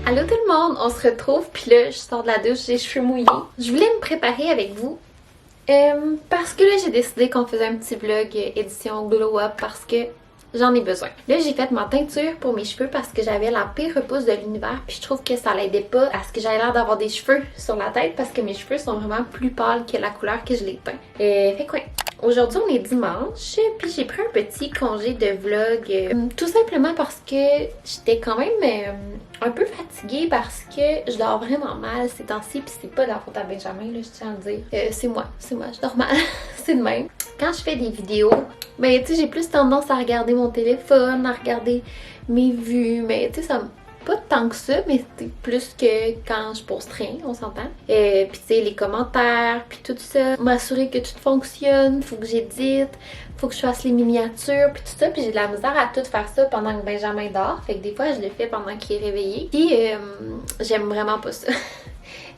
Allô tout le monde, on se retrouve, puis là je sors de la douche, j'ai les cheveux mouillés. Je voulais me préparer avec vous parce que là j'ai décidé qu'on faisait un petit vlog édition glow up parce que j'en ai besoin. Là j'ai fait ma teinture pour mes cheveux parce que j'avais la pire repousse de l'univers, puis je trouve que ça l'aidait pas à ce que j'avais l'air d'avoir des cheveux sur la tête parce que mes cheveux sont vraiment plus pâles que la couleur que je les teins. Fait quoi? Aujourd'hui, on est dimanche, puis j'ai pris un petit congé de vlog, tout simplement parce que j'étais quand même un peu fatiguée parce que je dors vraiment mal ces temps-ci, puis c'est pas de la faute à Benjamin, là, je tiens à le dire. C'est moi, je dors mal, c'est de même. Quand je fais des vidéos, ben tu sais, j'ai plus tendance à regarder mon téléphone, à regarder mes vues, mais tu sais, ça me... Pas tant que ça, mais c'est plus que quand je poste rien, on s'entend. Puis tu sais, les commentaires, puis tout ça. M'assurer que tout fonctionne, faut que j'édite, faut que je fasse les miniatures, puis tout ça. Puis j'ai de la misère à tout faire ça pendant que Benjamin dort. Fait que des fois, je le fais pendant qu'il est réveillé. Puis j'aime vraiment pas ça.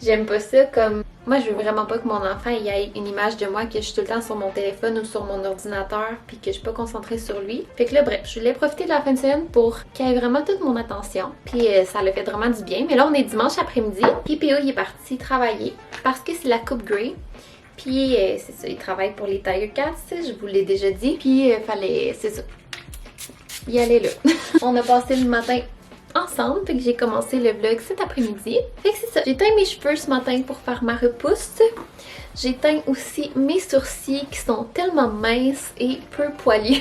J'aime pas ça comme... Moi, je veux vraiment pas que mon enfant il ait une image de moi que je suis tout le temps sur mon téléphone ou sur mon ordinateur puis que je suis pas concentrée sur lui. Fait que là, bref, je voulais profiter de la fin de semaine pour qu'il ait vraiment toute mon attention. Puis ça le fait vraiment du bien. Mais là, on est dimanche après-midi. Puis PO, il est parti travailler parce que c'est la Coupe Grey. Puis c'est ça, il travaille pour les Tiger Cats, je vous l'ai déjà dit. Puis fallait, c'est ça, y aller là. On a passé le matin ensemble, fait que j'ai commencé le vlog cet après-midi. Fait que c'est ça, j'ai teint mes cheveux ce matin pour faire ma repousse. J'ai teint aussi mes sourcils qui sont tellement minces et peu poilus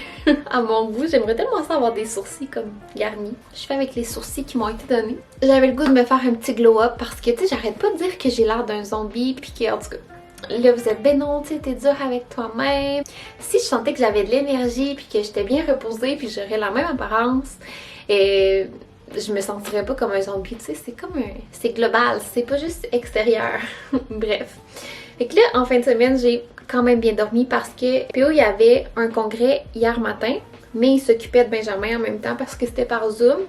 à mon goût. J'aimerais tellement ça avoir des sourcils comme garnis. Je fais avec les sourcils qui m'ont été donnés. J'avais le goût de me faire un petit glow-up parce que tu sais, j'arrête pas de dire que j'ai l'air d'un zombie puis que en tout cas... Là, vous êtes, ben non, tu sais, t'es dur avec toi-même. Si je sentais que j'avais de l'énergie puis que j'étais bien reposée puis j'aurais la même apparence, et je me sentirais pas comme un zombie, tu sais, c'est comme un... C'est global, c'est pas juste extérieur. Bref. Fait que là, en fin de semaine, j'ai quand même bien dormi parce que PO, il y avait un congrès hier matin, mais il s'occupait de Benjamin en même temps parce que c'était par Zoom.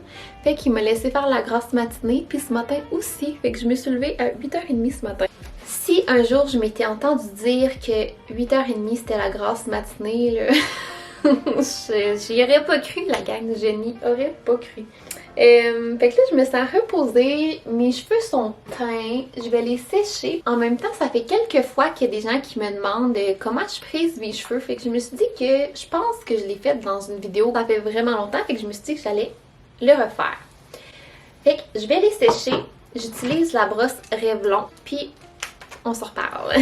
Fait qu'il m'a laissé faire la grasse matinée, puis ce matin aussi. Fait que je me suis levée à 8h30 ce matin. Si un jour je m'étais entendu dire que 8h30 c'était la grasse matinée, là, j'y aurais pas cru, la gang, je n'y aurais pas cru. Fait que là, je me sens reposée, mes cheveux sont teints, je vais les sécher. En même temps, ça fait quelques fois qu'il y a des gens qui me demandent comment je frise mes cheveux. Fait que je me suis dit que je pense que je l'ai fait dans une vidéo, ça fait vraiment longtemps, fait que je me suis dit que j'allais le refaire. Fait que je vais les sécher, j'utilise la brosse Revlon, puis on se reparle.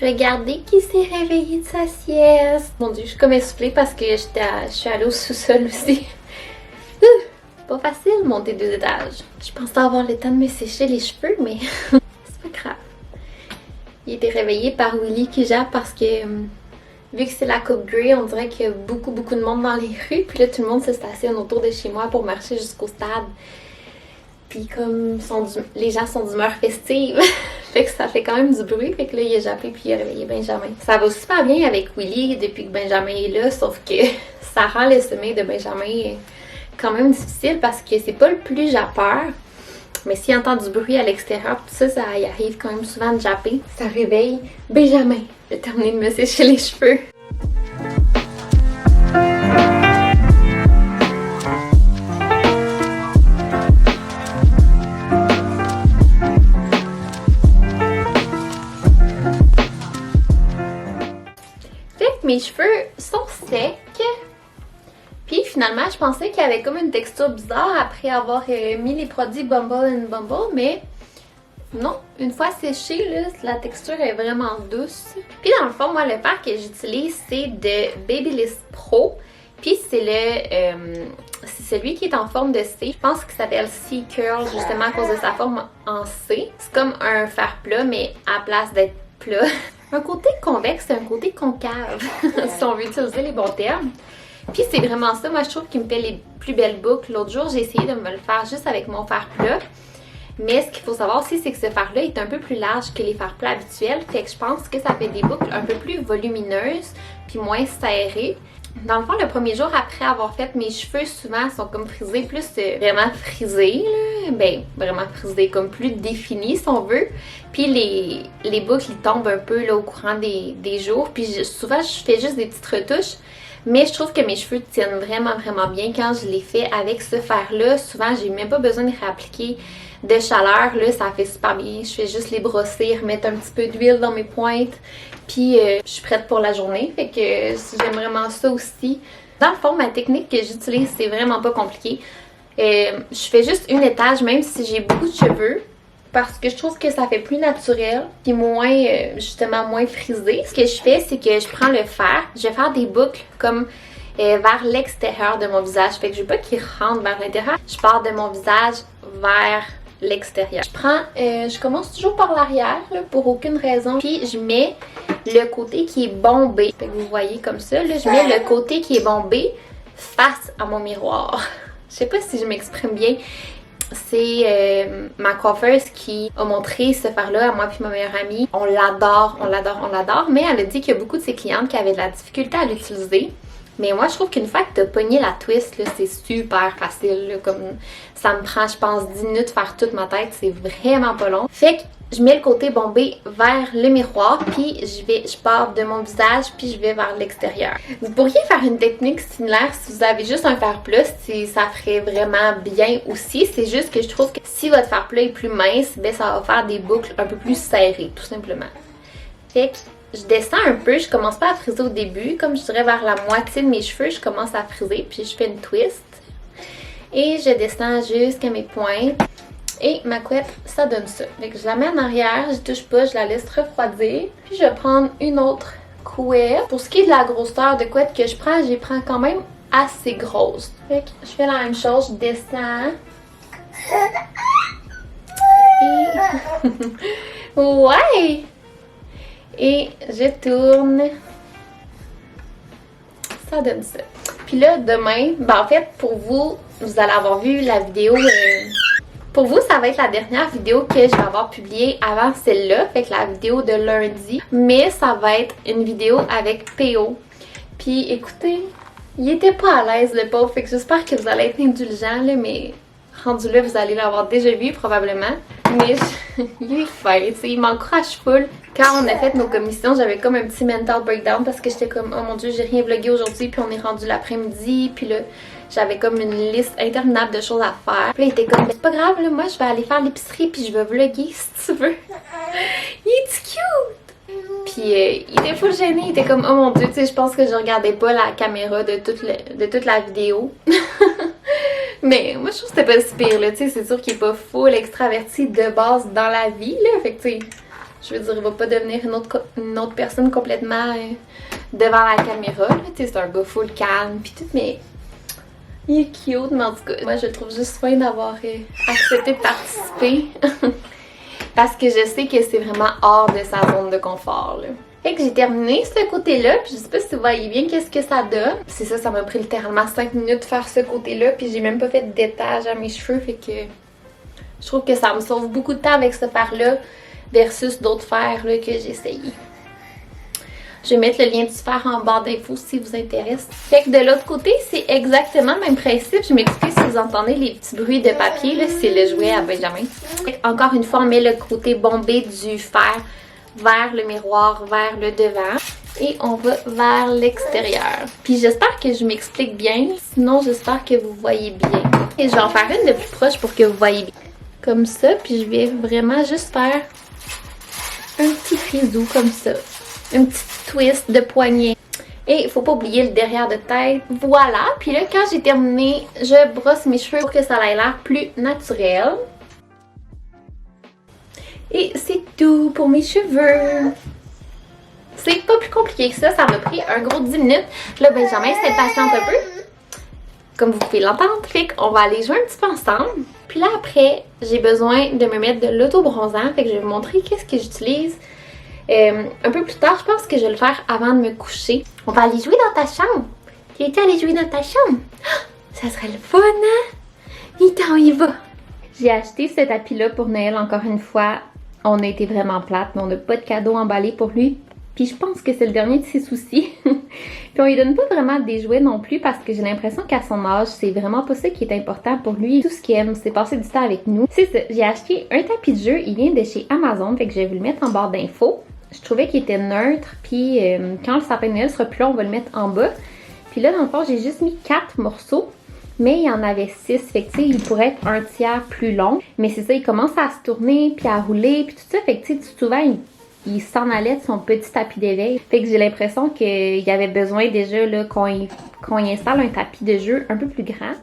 Regardez qui s'est réveillé de sa sieste. Mon Dieu, je suis comme essoufflée parce que je suis allée au sous-sol aussi. Pas facile monter 2 étages. Je pensais avoir le temps de me sécher les cheveux, mais c'est pas grave. Il était réveillé par Willy qui jappe parce que vu que c'est la Coupe Grey, on dirait qu'il y a beaucoup de monde dans les rues. Puis là, tout le monde se stationne autour de chez moi pour marcher jusqu'au stade. Puis comme les gens sont d'humeur festive, fait que ça fait quand même du bruit. Fait que là, il a jappé puis il a réveillé Benjamin. Ça va super bien avec Willy depuis que Benjamin est là, sauf que ça rend le sommeil de Benjamin quand même difficile parce que c'est pas le plus jappeur. Mais s'il entend du bruit à l'extérieur, tout ça, ça y arrive quand même souvent de japper. Ça réveille Benjamin. J'ai terminé de me sécher les cheveux. Fait que mes cheveux sont secs. Puis finalement, je pensais qu'il y avait comme une texture bizarre après avoir mis les produits Bumble & Bumble, mais non, une fois séché, là, la texture est vraiment douce. Puis dans le fond, moi, le fard que j'utilise, c'est de Babyliss Pro. Puis c'est c'est celui qui est en forme de C. Je pense qu'il s'appelle C Curl, justement à cause de sa forme en C. C'est comme un fard plat, mais à place d'être plat. Un côté convexe et un côté concave, si on veut utiliser les bons termes. Puis c'est vraiment ça, moi je trouve qu'il me fait les plus belles boucles. L'autre jour, j'ai essayé de me le faire juste avec mon fard plat. Mais ce qu'il faut savoir aussi, c'est que ce fard-là est un peu plus large que les fards plats habituels. Fait que je pense que ça fait des boucles un peu plus volumineuses, puis moins serrées. Dans le fond, le premier jour après avoir fait mes cheveux, souvent sont comme frisés, plus vraiment frisés, là. Ben, vraiment frisés, comme plus définis si on veut. Puis les boucles, ils tombent un peu là, au courant des jours. Puis souvent, je fais juste des petites retouches. Mais je trouve que mes cheveux tiennent vraiment, vraiment bien quand je les fais avec ce fer-là. Souvent, j'ai même pas besoin de réappliquer de chaleur. Là, ça fait super bien. Je fais juste les brosser, remettre un petit peu d'huile dans mes pointes. Puis, je suis prête pour la journée. Fait que j'aime vraiment ça aussi. Dans le fond, ma technique que j'utilise, c'est vraiment pas compliqué. Je fais juste une étage, même si j'ai beaucoup de cheveux. Parce que je trouve que ça fait plus naturel, puis moins, justement, moins frisé. Ce que je fais, c'est que je prends le fer, je vais faire des boucles comme vers l'extérieur de mon visage. Fait que je veux pas qu'il rentre vers l'intérieur. Je pars de mon visage vers l'extérieur. Je commence toujours par l'arrière, là, pour aucune raison. Puis je mets le côté qui est bombé. Fait que vous voyez comme ça, là, je mets le côté qui est bombé face à mon miroir. Je sais pas si je m'exprime bien. C'est ma coiffeuse qui a montré ce fer-là à moi puis ma meilleure amie. On l'adore, on l'adore, on l'adore. Mais elle a dit qu'il y a beaucoup de ses clientes qui avaient de la difficulté à l'utiliser. Mais moi, je trouve qu'une fois que tu as pogné la twist, là, c'est super facile. Là, comme ça me prend, je pense, 10 minutes faire toute ma tête. C'est vraiment pas long. Fait que je mets le côté bombé vers le miroir, puis je pars de mon visage, puis je vais vers l'extérieur. Vous pourriez faire une technique similaire si vous avez juste un fer plat, si ça ferait vraiment bien aussi. C'est juste que je trouve que si votre fer plat est plus mince, ben ça va faire des boucles un peu plus serrées, tout simplement. Fait que je descends un peu, je commence pas à friser au début, comme je dirais vers la moitié de mes cheveux, je commence à friser, puis je fais une twist. Et je descends jusqu'à mes pointes. Et ma couette, ça donne ça. Fait que je la mets en arrière, je touche pas, je la laisse refroidir. Puis je vais prendre une autre couette. Pour ce qui est de la grosseur de couette que je prends quand même assez grosse. Fait que je fais la même chose, je descends. Et... ouais! Et je tourne. Ça donne ça. Puis là, demain, ben en fait, pour vous, vous allez avoir vu la vidéo... Pour vous, ça va être la dernière vidéo que je vais avoir publiée avant celle-là, fait que la vidéo de lundi. Mais ça va être une vidéo avec PO. Puis écoutez, il était pas à l'aise le pauvre, fait que j'espère que vous allez être indulgents, là, mais rendu là, vous allez l'avoir déjà vu probablement. Mais il est fin, tu sais, il m'encourage full. Quand on a fait nos commissions, j'avais comme un petit mental breakdown parce que j'étais comme, oh mon dieu, j'ai rien vlogué aujourd'hui, puis on est rendu l'après-midi, puis là... J'avais comme une liste interminable de choses à faire. Puis là, il était comme, c'est pas grave, là, moi, je vais aller faire l'épicerie puis je vais vlogger si tu veux. Il est cute! Puis il était full gêné, il était comme, oh mon dieu, tu sais, je pense que je regardais pas la caméra de toute la vidéo. Mais moi, je trouve que c'était pas si pire, là, tu sais, c'est sûr qu'il est pas full extraverti de base dans la vie, là. Fait que, tu sais, je veux dire, il va pas devenir une autre personne complètement devant la caméra, là. Tu sais, c'est un gars full calme puis tout, mais... il est cute, mais en tout cas, moi je le trouve juste fin d'avoir accepté de participer. Parce que je sais que c'est vraiment hors de sa zone de confort, là. Fait que j'ai terminé ce côté-là, puis je sais pas si vous voyez bien qu'est-ce que ça donne. C'est ça, ça m'a pris littéralement 5 minutes de faire ce côté-là, puis j'ai même pas fait d'étage à mes cheveux, fait que je trouve que ça me sauve beaucoup de temps avec ce fer-là versus d'autres fers là, que j'ai essayé. Je vais mettre le lien du fer en barre d'infos si vous intéresse. Fait que de l'autre côté, c'est exactement le même principe. Je m'excuse si vous entendez les petits bruits de papier, là, c'est le jouet à Benjamin. Fait que encore une fois, on met le côté bombé du fer vers le miroir, vers le devant. Et on va vers l'extérieur. Puis j'espère que je m'explique bien, sinon j'espère que vous voyez bien. Et je vais en faire une de plus proche pour que vous voyez bien. Comme ça, puis je vais vraiment juste faire un petit frisou comme ça. Une petite twist de poignet. Et il faut pas oublier le derrière de tête. Voilà. Puis là, quand j'ai terminé, je brosse mes cheveux pour que ça ait l'air plus naturel. Et c'est tout pour mes cheveux. C'est pas plus compliqué que ça. Ça m'a pris un gros 10 minutes. Là, Benjamin s'impatiente un peu. Comme vous pouvez l'entendre. Fait qu'on va aller jouer un petit peu ensemble. Puis là, après, j'ai besoin de me mettre de l'auto-bronzant. Fait que je vais vous montrer qu'est-ce que j'utilise. Un peu plus tard, je pense que je vais le faire avant de me coucher. On va aller jouer dans ta chambre. Tu es allé jouer dans ta chambre? Ça serait le fun, hein? Vite, on y va. J'ai acheté ce tapis-là pour Noël encore une fois. On a été vraiment plate, mais on n'a pas de cadeau emballé pour lui. Puis je pense que c'est le dernier de ses soucis. Puis on lui donne pas vraiment des jouets non plus parce que j'ai l'impression qu'à son âge, c'est vraiment pas ça qui est important pour lui. Tout ce qu'il aime, c'est passer du temps avec nous. C'est ça, j'ai acheté un tapis de jeu, il vient de chez Amazon, fait que je vais vous le mettre en barre d'infos. Je trouvais qu'il était neutre, puis quand le sapin de Noël sera plus là, on va le mettre en bas. Puis là, dans le fond, j'ai juste mis 4 morceaux, mais il y en avait 6, fait que tu sais, il pourrait être un tiers plus long. Mais c'est ça, il commence à se tourner, puis à rouler, puis tout ça, fait que tu sais, souvent, il s'en allait de son petit tapis d'éveil. Fait que j'ai l'impression qu'il y avait besoin déjà là qu'on y installe un tapis de jeu un peu plus grand.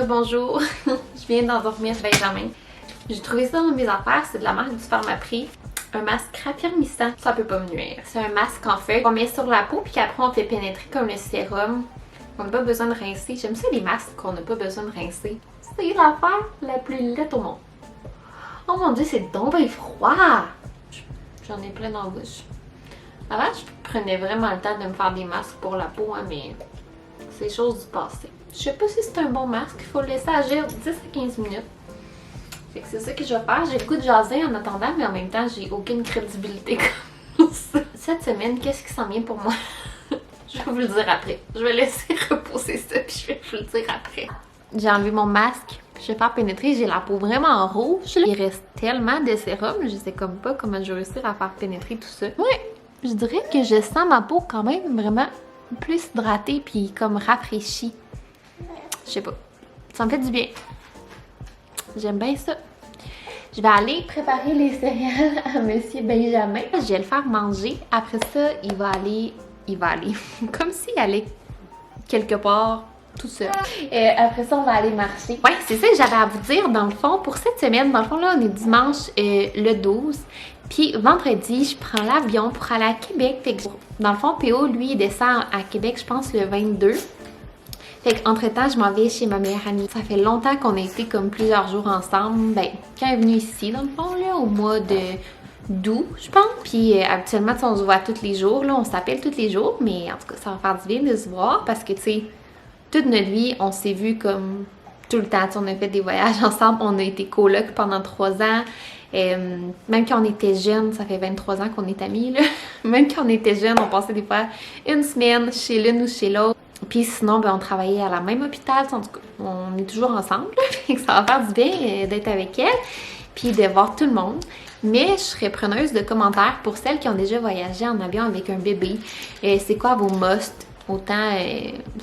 Bonjour, je viens d'endormir Benjamin. J'ai trouvé ça dans mes affaires, c'est de la marque du Pharmaprix. Un masque raffermissant, ça peut pas me nuire. C'est un masque en fait qu'on met sur la peau puis qu'après on fait pénétrer comme le sérum. On n'a pas besoin de rincer. J'aime ça les masques qu'on n'a pas besoin de rincer. C'est l'affaire la plus laide au monde. Oh mon dieu, c'est donc bien froid! J'en ai plein dans la bouche. Avant, je prenais vraiment le temps de me faire des masques pour la peau, hein, mais c'est chose du passé. Je sais pas si c'est un bon masque, il faut le laisser agir 10 à 15 minutes. Fait que c'est ça que je vais faire. J'ai le goût de jaser en attendant, mais en même temps, j'ai aucune crédibilité comme ça. Cette semaine, qu'est-ce qui s'en vient pour moi? Je vais vous le dire après. Je vais laisser reposer ça, puis je vais vous le dire après. J'ai enlevé mon masque, puis je vais faire pénétrer. J'ai la peau vraiment rouge. Il reste tellement de sérum, je sais comme pas comment je vais réussir à faire pénétrer tout ça. Ouais, je dirais que je sens ma peau quand même vraiment plus hydratée, puis comme rafraîchie. Je sais pas. Ça me fait du bien. J'aime bien ça. Je vais aller préparer les céréales à Monsieur Benjamin. Je vais le faire manger. Après ça, il va aller. Comme s'il allait quelque part tout seul. Après ça, on va aller marcher. Ouais, c'est ça que j'avais à vous dire dans le fond. Pour cette semaine, dans le fond, là, on est dimanche le 12. Puis vendredi, je prends l'avion pour aller à Québec. Fait que, dans le fond, PO, lui, il descend à Québec, je pense, le 22. Fait qu'entre-temps, je m'en vais chez ma meilleure amie. Ça fait longtemps qu'on a été comme plusieurs jours ensemble. Ben, quand elle est venue ici, dans le fond, là, au mois d'août, je pense. Puis habituellement, on se voit tous les jours, là, on s'appelle tous les jours. Mais en tout cas, ça va faire du bien de se voir parce que, tu sais, toute notre vie, on s'est vu comme tout le temps. On a fait des voyages ensemble, on a été colocs pendant 3 ans. Même quand on était jeunes, ça fait 23 ans qu'on est amis, là. Même quand on était jeunes, on passait des fois une semaine chez l'une ou chez l'autre. Puis sinon, ben, on travaillait à la même hôpital. En tout cas, on est toujours ensemble. Ça va faire du bien d'être avec elle. Puis de voir tout le monde. Mais je serais preneuse de commentaires pour celles qui ont déjà voyagé en avion avec un bébé. C'est quoi vos musts? Autant,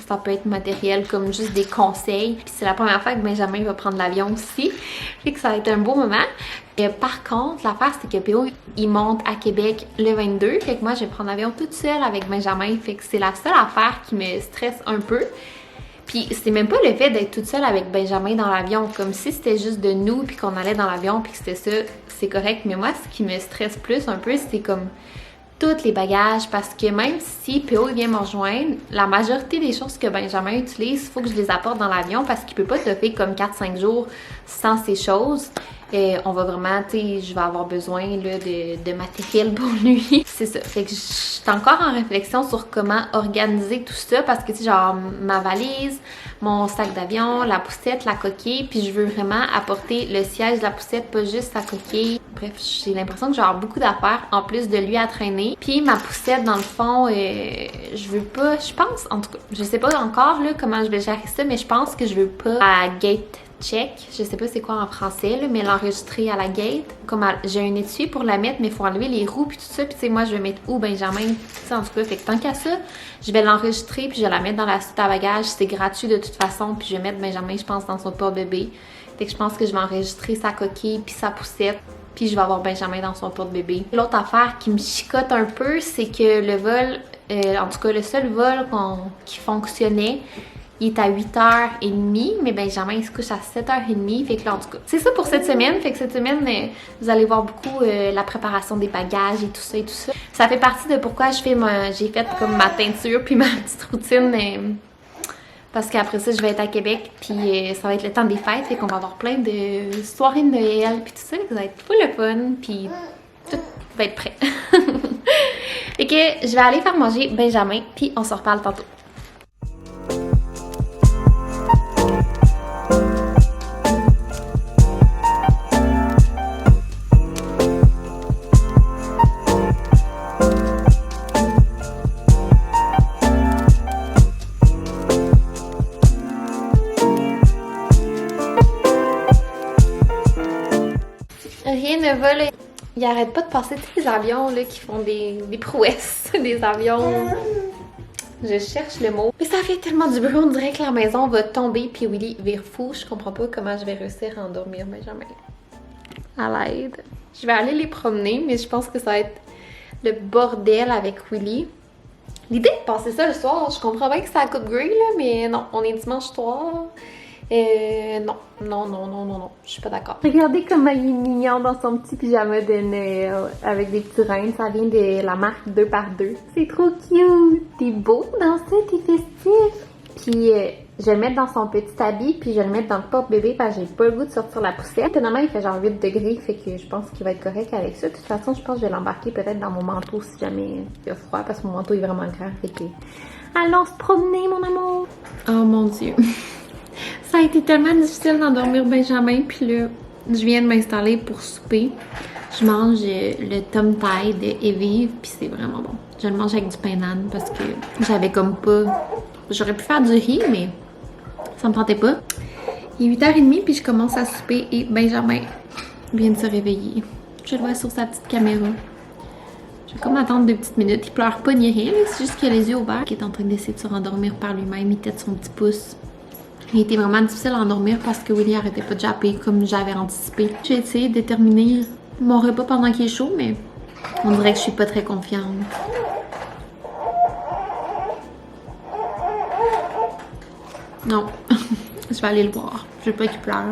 ça peut être matériel comme juste des conseils. Puis c'est la première fois que Benjamin va prendre l'avion aussi. Fait que ça va être un beau moment. Par contre, l'affaire, c'est que PO, il monte à Québec le 22. Fait que moi, je vais prendre l'avion toute seule avec Benjamin. Fait que c'est la seule affaire qui me stresse un peu. Puis c'est même pas le fait d'être toute seule avec Benjamin dans l'avion. Comme si c'était juste de nous, puis qu'on allait dans l'avion, puis que c'était ça, c'est correct. Mais moi, ce qui me stresse plus un peu, c'est comme tous les bagages, parce que même si PO vient me rejoindre, la majorité des choses que Benjamin utilise, il faut que je les apporte dans l'avion parce qu'il peut pas toffer comme 4-5 jours sans ces choses. On va vraiment, tu sais, je vais avoir besoin là, de matériel pour lui. C'est ça. Fait que je suis encore en réflexion sur comment organiser tout ça parce que, tu sais, genre ma valise, mon sac d'avion, la poussette, la coquille, puis je veux vraiment apporter le siège, la poussette, pas juste la coquille. Bref, j'ai l'impression que j'ai beaucoup d'affaires en plus de lui à traîner. Puis ma poussette, dans le fond, je veux pas, je pense, en tout cas, je sais pas encore là comment je vais gérer ça, mais je pense que je veux pas à gate check, je sais pas c'est quoi en français, là, mais l'enregistrer à la gate. Comme j'ai un étui pour la mettre, mais il faut enlever les roues puis tout ça. Puis tu sais, moi je vais mettre où Benjamin, tu sais, en tout cas, fait que tant qu'à ça, je vais l'enregistrer puis je vais la mettre dans la suite à bagages. C'est gratuit de toute façon, puis je vais mettre Benjamin, je pense, dans son porte-bébé. Fait que je pense que je vais enregistrer sa coquille puis sa poussette. Puis je vais avoir Benjamin dans son porte-bébé. L'autre affaire qui me chicote un peu, c'est que le vol, en tout cas le seul vol qui fonctionnait, Il est à 8h30, mais Benjamin il se couche à 7h30. Fait que là, en tout cas, c'est ça pour cette semaine. Fait que cette semaine, vous allez voir beaucoup la préparation des bagages et tout ça et tout ça. Ça fait partie de pourquoi j'ai fait comme ma teinture puis ma petite routine. Parce qu'après ça, je vais être à Québec, puis ça va être le temps des fêtes. Fait qu'on va avoir plein de soirées de Noël, puis tout ça. Ça va être full le fun, puis tout va être prêt. Fait que je vais aller faire manger Benjamin, puis on se reparle tantôt. Rien ne va, là. Il arrête pas de passer tous les avions là, qui font des prouesses. Des avions. Je cherche le mot. Mais ça fait tellement du bruit, on dirait que la maison va tomber puis Willy vire fou. Je comprends pas comment je vais réussir à endormir Benjamin. À l'aide. Je vais aller les promener, mais je pense que ça va être le bordel avec Willy. L'idée de passer ça le soir, je comprends bien que c'est à Coupe Grey, là, mais non, on est dimanche soir. Non, je suis pas d'accord. Regardez comment il est mignon dans son petit pyjama de Noël avec des petits reins. Ça vient de la marque 2x2. C'est trop cute! T'es beau dans ça, t'es festif! Puis je vais le mettre dans son petit habit, puis je vais le mettre dans le porte-bébé parce que j'ai pas le goût de sortir la poussière. Finalement, il fait genre 8 degrés, fait que je pense qu'il va être correct avec ça. De toute façon, je pense que je vais l'embarquer peut-être dans mon manteau si jamais il y a froid parce que mon manteau est vraiment grand. Fait que allons se promener, mon amour! Oh mon Dieu! Ça a été tellement difficile d'endormir Benjamin, puis là, je viens de m'installer pour souper. Je mange le tom thai de Evive, puis c'est vraiment bon. Je le mange avec du pain d'âne parce que j'avais comme pas... J'aurais pu faire du riz, mais ça me tentait pas. Il est 8h30, puis je commence à souper et Benjamin vient de se réveiller. Je le vois sur sa petite caméra. Je vais comme attendre 2 petites minutes. Il pleure pas ni rien, c'est juste qu'il a les yeux ouverts. Il est en train d'essayer de se rendormir par lui-même. Il tête son petit pouce. Il était vraiment difficile à endormir parce que Willy arrêtait pas de japper comme j'avais anticipé. J'ai essayé de terminer mon repas pendant qu'il est chaud, mais on dirait que je suis pas très confiante. Non, je vais aller le voir. Je veux pas qu'il pleure.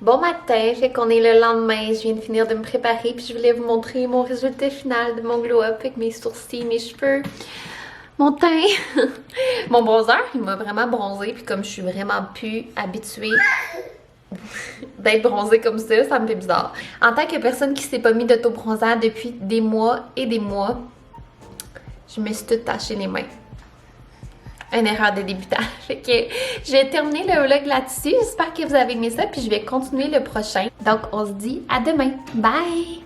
Bon matin, fait qu'on est le lendemain. Je viens de finir de me préparer puis je voulais vous montrer mon résultat final de mon glow-up avec mes sourcils, mes cheveux. Mon teint, mon bronzer, il m'a vraiment bronzé, puis comme je suis vraiment plus habituée d'être bronzée comme ça me fait bizarre. En tant que personne qui s'est pas mis d'auto-bronzant depuis des mois et des mois, je me suis toute tachée les mains. Une erreur de débutant. Fait que je vais terminer le vlog là-dessus. J'espère que vous avez aimé ça, puis je vais continuer le prochain. Donc on se dit à demain. Bye!